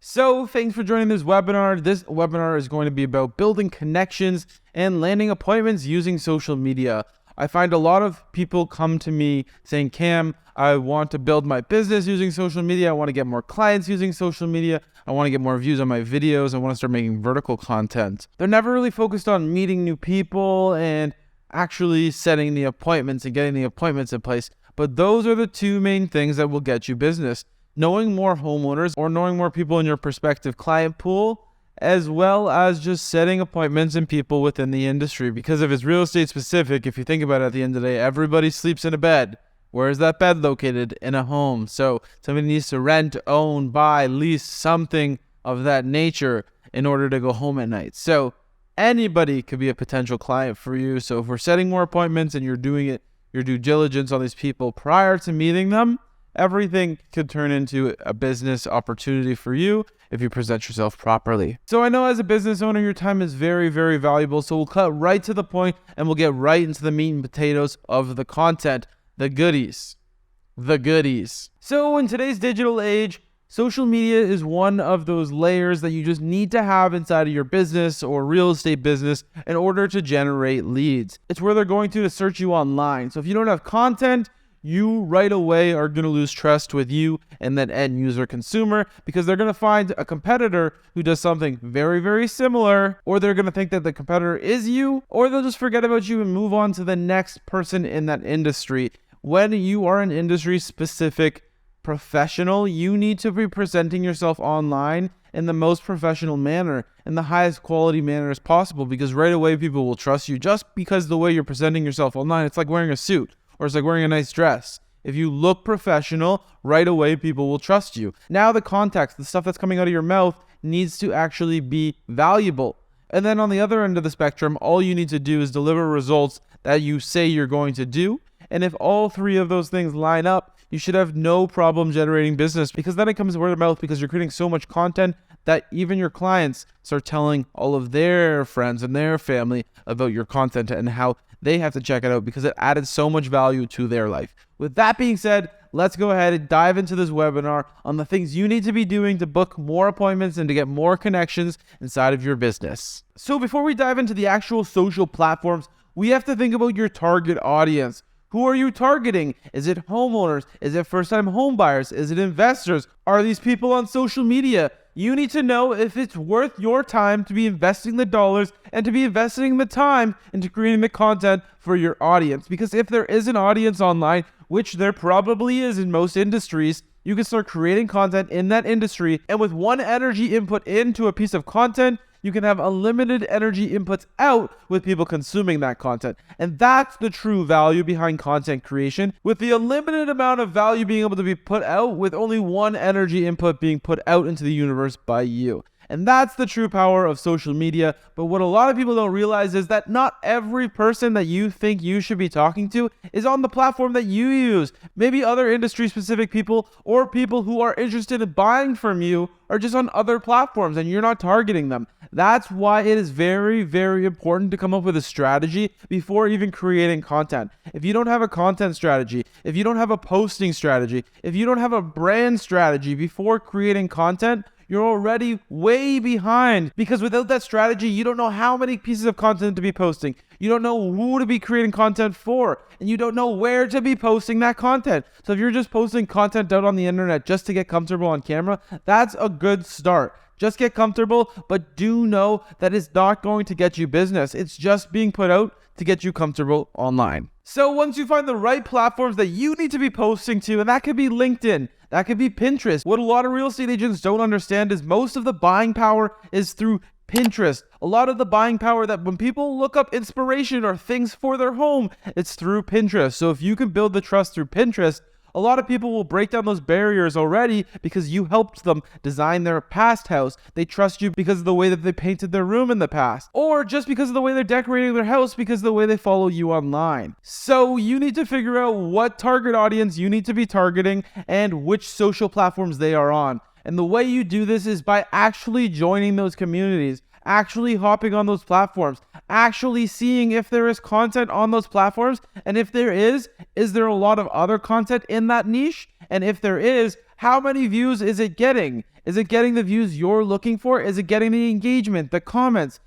So thanks for joining this webinar. This webinar is going to be about building connections and landing appointments using social media. I find a lot of people come to me saying, Cam, I want to build my business using social media. I want to get more clients using social media. I want to get more views on my videos. I want to start making vertical content. They're never really focused on meeting new people and actually setting the appointments and getting the appointments in place. But those are the two main things that will get you business. Knowing more homeowners or knowing more people in your prospective client pool, as well as just setting appointments and people within the industry. Because if it's real estate specific, if you think about it, at the end of the day, everybody sleeps in a bed. Where is that bed located? In a home. So somebody needs to rent, own, buy, lease, something of that nature in order to go home at night. So anybody could be a potential client for you. So if we're setting more appointments and you're doing it, your due diligence on these people prior to meeting them, everything could turn into a business opportunity for you if you present yourself properly. So I know as a business owner, your time is very, very valuable. So we'll cut right to the point and we'll get right into the meat and potatoes of the content, the goodies. So in today's digital age, social media is one of those layers that you just need to have inside of your business or real estate business in order to generate leads. It's where they're going to search you online. So if you don't have content, you right away are going to lose trust with you and that end user consumer, because they're going to find a competitor who does something very, very similar, or they're going to think that the competitor is you, or they'll just forget about you and move on to the next person in that industry. When you are an industry specific professional, you need to be presenting yourself online in the most professional manner, in the highest quality manner as possible, because right away people will trust you just because the way you're presenting yourself online. It's like wearing a suit. Or it's like wearing a nice dress. If you look professional, right away people will trust you. Now the context, the stuff that's coming out of your mouth needs to actually be valuable. And then on the other end of the spectrum, all you need to do is deliver results that you say you're going to do. And if all three of those things line up, you should have no problem generating business, because then it comes word of mouth, because you're creating so much content that even your clients start telling all of their friends and their family about your content and how they have to check it out because it added so much value to their life. With that being said, let's go ahead and dive into this webinar on the things you need to be doing to book more appointments and to get more connections inside of your business. So before we dive into the actual social platforms, we have to think about your target audience. Who are you targeting? Is it homeowners? Is it first-time home buyers? Is it investors? Are these people on social media? You need to know if it's worth your time to be investing the dollars and to be investing the time into creating the content for your audience. Because if there is an audience online, which there probably is in most industries, you can start creating content in that industry. And with one energy input into a piece of content, you can have unlimited energy inputs out with people consuming that content. And that's the true value behind content creation, with the unlimited amount of value being able to be put out with only one energy input being put out into the universe by you. And that's the true power of social media. But what a lot of people don't realize is that not every person that you think you should be talking to is on the platform that you use. Maybe other industry specific people or people who are interested in buying from you are just on other platforms and you're not targeting them. That's why it is very, very important to come up with a strategy before even creating content. If you don't have a content strategy, if you don't have a posting strategy, if you don't have a brand strategy before creating content, you're already way behind, because without that strategy, you don't know how many pieces of content to be posting. You don't know who to be creating content for, and you don't know where to be posting that content. So if you're just posting content out on the internet just to get comfortable on camera, that's a good start. Just get comfortable, but do know that it's not going to get you business. It's just being put out to get you comfortable online. So once you find the right platforms that you need to be posting to, and that could be LinkedIn, that could be Pinterest. What a lot of real estate agents don't understand is most of the buying power is through Pinterest. A lot of the buying power, that when people look up inspiration or things for their home, it's through Pinterest. So if you can build the trust through Pinterest, a lot of people will break down those barriers already because you helped them design their past house. They trust you because of the way that they painted their room in the past, or just because of the way they're decorating their house, because of the way they follow you online. So you need to figure out what target audience you need to be targeting and which social platforms they are on. And the way you do this is by actually joining those communities, actually hopping on those platforms, actually seeing if there is content on those platforms. And if there is there a lot of other content in that niche? And if there is, how many views is it getting? Is it getting the views you're looking for? Is it getting the engagement, the comments?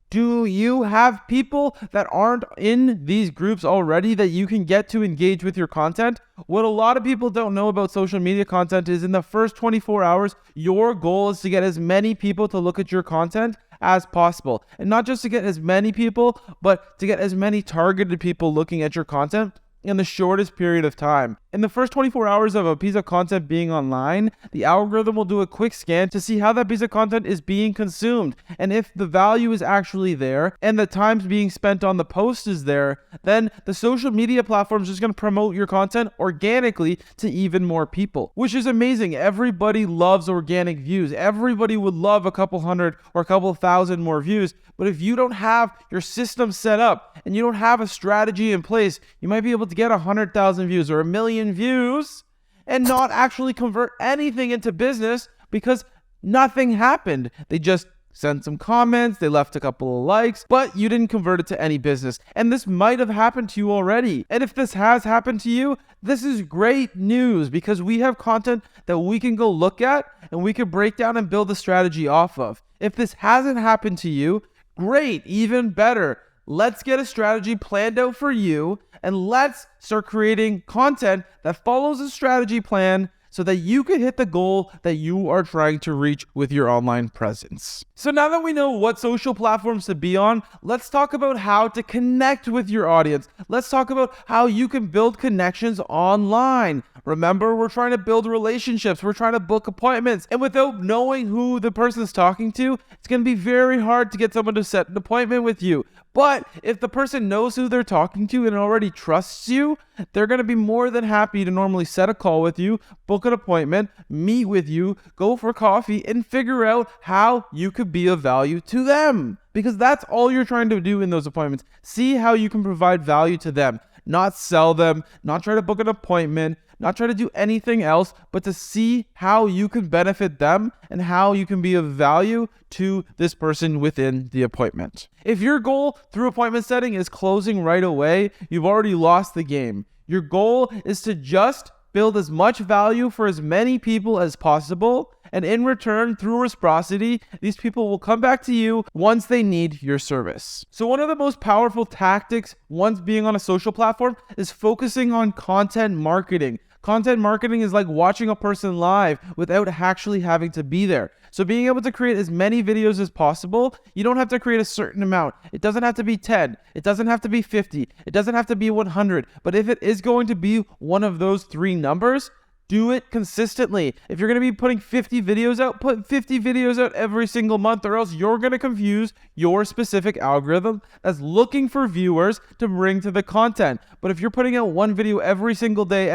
Do you have people that aren't in these groups already that you can get to engage with your content? What a lot of people don't know about social media content is in the first 24 hours, your goal is to get as many people to look at your content as possible. And not just to get as many people, but to get as many targeted people looking at your content in the shortest period of time. In the first 24 hours of a piece of content being online, the algorithm will do a quick scan to see how that piece of content is being consumed. And if the value is actually there and the times being spent on the post is there, then the social media platform is just going to promote your content organically to even more people, which is amazing. Everybody loves organic views. Everybody would love a couple hundred or a couple thousand more views. But if you don't have your system set up and you don't have a strategy in place, you might be able to get 100,000 views or 1 million views and not actually convert anything into business because nothing happened. They just sent some comments, they left a couple of likes, but you didn't convert it to any business. And this might have happened to you already. And if this has happened to you, this is great news because we have content that we can go look at and we can break down and build a strategy off of. If this hasn't happened to you, great, even better. Let's get a strategy planned out for you and let's start creating content that follows a strategy plan so that you can hit the goal that you are trying to reach with your online presence. So now that we know what social platforms to be on, let's talk about how to connect with your audience. Let's talk about how you can build connections online. Remember, we're trying to build relationships. We're trying to book appointments. And without knowing who the person's talking to, it's going to be very hard to get someone to set an appointment with you. But if the person knows who they're talking to and already trusts you, they're going to be more than happy to normally set a call with you, book an appointment, meet with you, go for coffee, and figure out how you could be of value to them. Because that's all you're trying to do in those appointments. See how you can provide value to them, not sell them, not try to book an appointment, not try to do anything else, but to see how you can benefit them and how you can be of value to this person within the appointment. If your goal through appointment setting is closing right away, you've already lost the game. Your goal is to just build as much value for as many people as possible. And in return, through reciprocity, these people will come back to you once they need your service. So one of the most powerful tactics once being on a social platform is focusing on content marketing. Content marketing is like watching a person live without actually having to be there. So being able to create as many videos as possible, you don't have to create a certain amount. It doesn't have to be 10. It doesn't have to be 50. It doesn't have to be 100. But if it is going to be one of those three numbers, do it consistently. If you're going to be putting 50 videos out, put 50 videos out every single month, or else you're going to confuse your specific algorithm that's looking for viewers to bring to the content. But if you're putting out one video every single day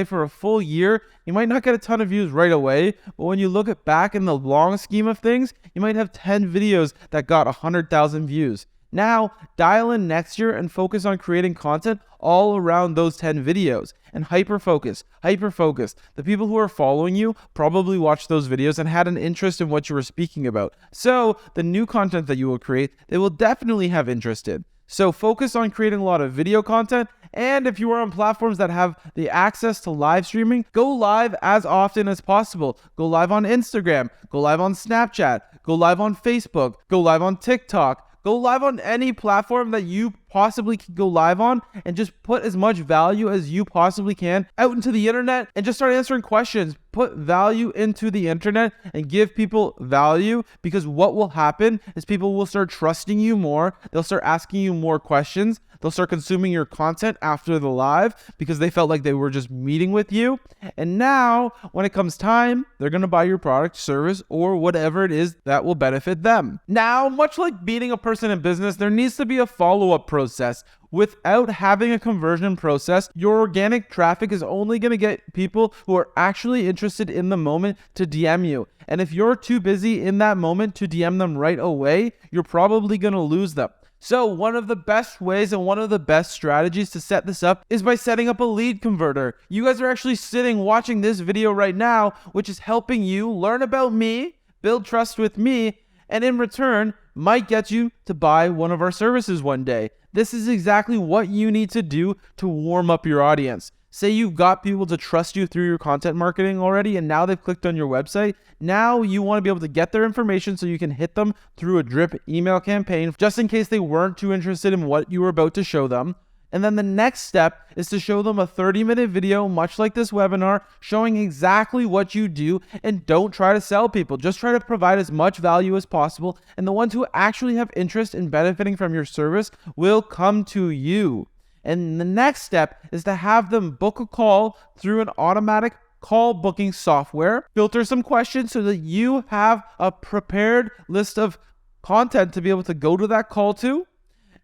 for a full year, you might not get a ton of views right away. But when you look at back in the long scheme of things, you might have 10 videos that got 100,000 views. Now, dial in next year and focus on creating content all around those 10 videos and hyper-focus. The people who are following you probably watched those videos and had an interest in what you were speaking about. So the new content that you will create, they will definitely have interest in. So focus on creating a lot of video content. And if you are on platforms that have the access to live streaming, go live as often as possible. Go live on Instagram, go live on Snapchat, go live on Facebook, go live on TikTok. Go live on any platform that you possibly can go live on and just put as much value as you possibly can out into the internet and just start answering questions. Put value into the internet and give people value, because what will happen is people will start trusting you more. They'll start asking you more questions. They'll start consuming your content after the live because they felt like they were just meeting with you. And now when it comes time, they're going to buy your product, service, or whatever it is that will benefit them. Now, much like meeting a person in business, there needs to be a follow-up process. Without having a conversion process, your organic traffic is only going to get people who are actually interested in the moment to DM you. And if you're too busy in that moment to DM them right away, you're probably going to lose them. So one of the best ways and one of the best strategies to set this up is by setting up a lead converter. You guys are actually sitting watching this video right now, which is helping you learn about me, build trust with me, and in return might get you to buy one of our services one day. This is exactly what you need to do to warm up your audience. Say you've got people to trust you through your content marketing already, and now they've clicked on your website. Now you want to be able to get their information so you can hit them through a drip email campaign just in case they weren't too interested in what you were about to show them. And then the next step is to show them a 30-minute video, much like this webinar, showing exactly what you do. And don't try to sell people. Just try to provide as much value as possible. And the ones who actually have interest in benefiting from your service will come to you. And the next step is to have them book a call through an automatic call booking software. Filter some questions so that you have a prepared list of content to be able to go to that call to,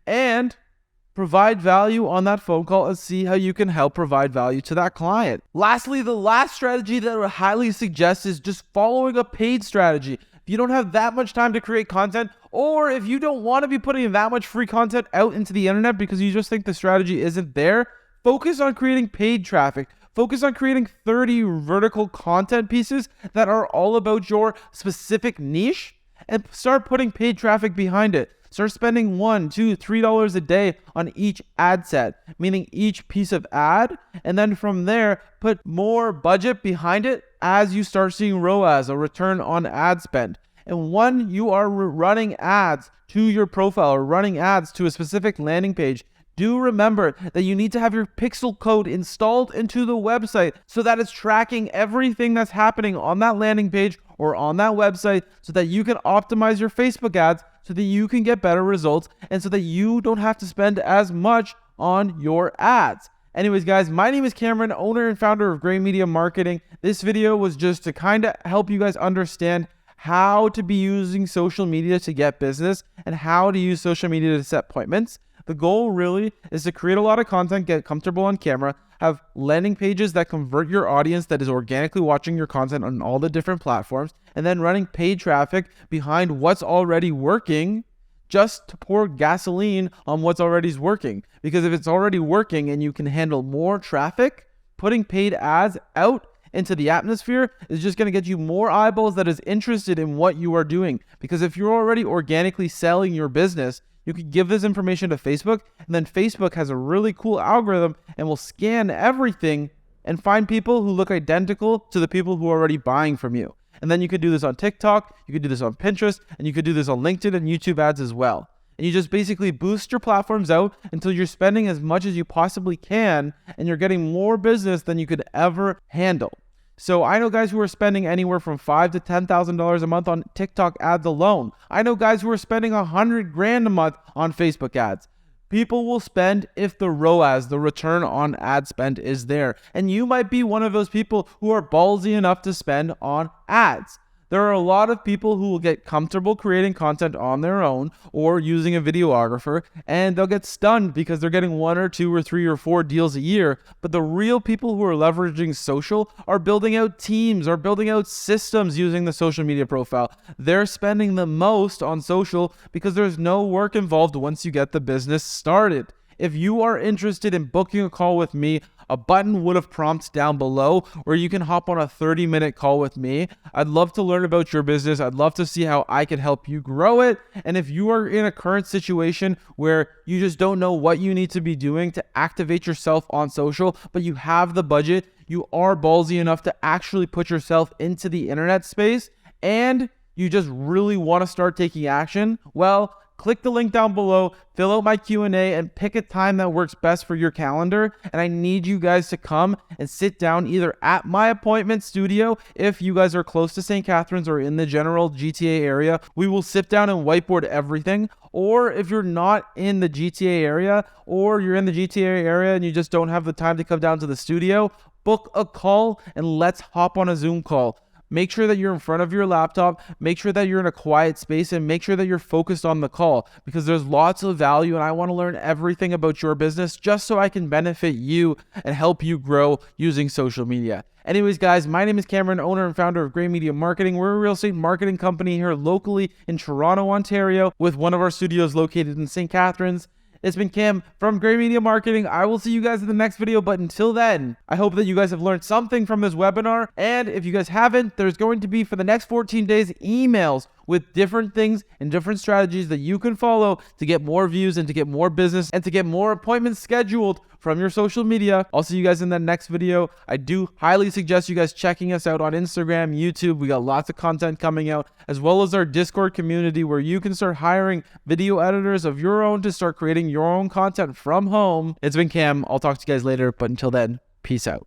and provide value on that phone call and see how you can help provide value to that client. Lastly, the last strategy that I would highly suggest is just following a paid strategy. If you don't have that much time to create content, or if you don't want to be putting that much free content out into the internet because you just think the strategy isn't there, focus on creating paid traffic. Focus on creating 30 vertical content pieces that are all about your specific niche, and start putting paid traffic behind it. Start spending $1, $2, $3 a day on each ad set, meaning each piece of ad. And then from there, put more budget behind it as you start seeing ROAS, or return on ad spend. And when you are running ads to your profile or running ads to a specific landing page, do remember that you need to have your pixel code installed into the website so that it's tracking everything that's happening on that landing page or on that website, so that you can optimize your Facebook ads so that you can get better results, and so that you don't have to spend as much on your ads. Anyways, guys, my name is Cameron, owner and founder of Gray Media Marketing. This video was just to kind of help you guys understand how to be using social media to get business and how to use social media to set appointments. The goal really is to create a lot of content, get comfortable on camera, have landing pages that convert your audience that is organically watching your content on all the different platforms, and then running paid traffic behind what's already working, just to pour gasoline on what's already working. Because if it's already working and you can handle more traffic, putting paid ads out into the atmosphere is just going to get you more eyeballs that is interested in what you are doing. Because if you're already organically selling your business, you could give this information to Facebook, and then Facebook has a really cool algorithm and will scan everything and find people who look identical to the people who are already buying from you. And then you could do this on TikTok, you could do this on Pinterest, and you could do this on LinkedIn and YouTube ads as well. And you just basically boost your platforms out until you're spending as much as you possibly can, and you're getting more business than you could ever handle. So I know guys who are spending anywhere from $5,000 to $10,000 a month on TikTok ads alone. I know guys who are spending $100,000 a month on Facebook ads. People will spend if the ROAS, the return on ad spend, is there. And you might be one of those people who are ballsy enough to spend on ads. There are a lot of people who will get comfortable creating content on their own or using a videographer, and they'll get stunned because they're getting 1 or 2 or 3 or 4 deals a year. But the real people who are leveraging social are building out teams, are building out systems using the social media profile. They're spending the most on social because there's no work involved once you get the business started. If you are interested in booking a call with me, a button would have prompted down below where you can hop on a 30-minute call with me. I'd love to learn about your business. I'd love to see how I can help you grow it. And if you are in a current situation where you just don't know what you need to be doing to activate yourself on social, but you have the budget, you are ballsy enough to actually put yourself into the internet space, and you just really want to start taking action, well, click the link down below, fill out my Q&A, and pick a time that works best for your calendar. And I need you guys to come and sit down either at my appointment studio, if you guys are close to St. Catharines or in the general GTA area. We will sit down and whiteboard everything. Or if you're not in the GTA area, or you're in the GTA area and you just don't have the time to come down to the studio, book a call and let's hop on a Zoom call. Make sure that you're in front of your laptop, make sure that you're in a quiet space, and make sure that you're focused on the call, because there's lots of value and I want to learn everything about your business just so I can benefit you and help you grow using social media. Anyways, guys, my name is Cameron, owner and founder of Gray Media Marketing. We're a real estate marketing company here locally in Toronto, Ontario, with one of our studios located in St. Catharines. It's been Cam from Gray Media Marketing. I will see you guys in the next video, but until then, I hope that you guys have learned something from this webinar. And if you guys haven't, there's going to be, for the next 14 days, emails with different things and different strategies that you can follow to get more views and to get more business and to get more appointments scheduled from your social media. I'll see you guys in the next video. I do highly suggest you guys checking us out on Instagram, YouTube. We got lots of content coming out, as well as our Discord community where you can start hiring video editors of your own to start creating your own content from home. It's been Cam. I'll talk to you guys later, but until then, peace out.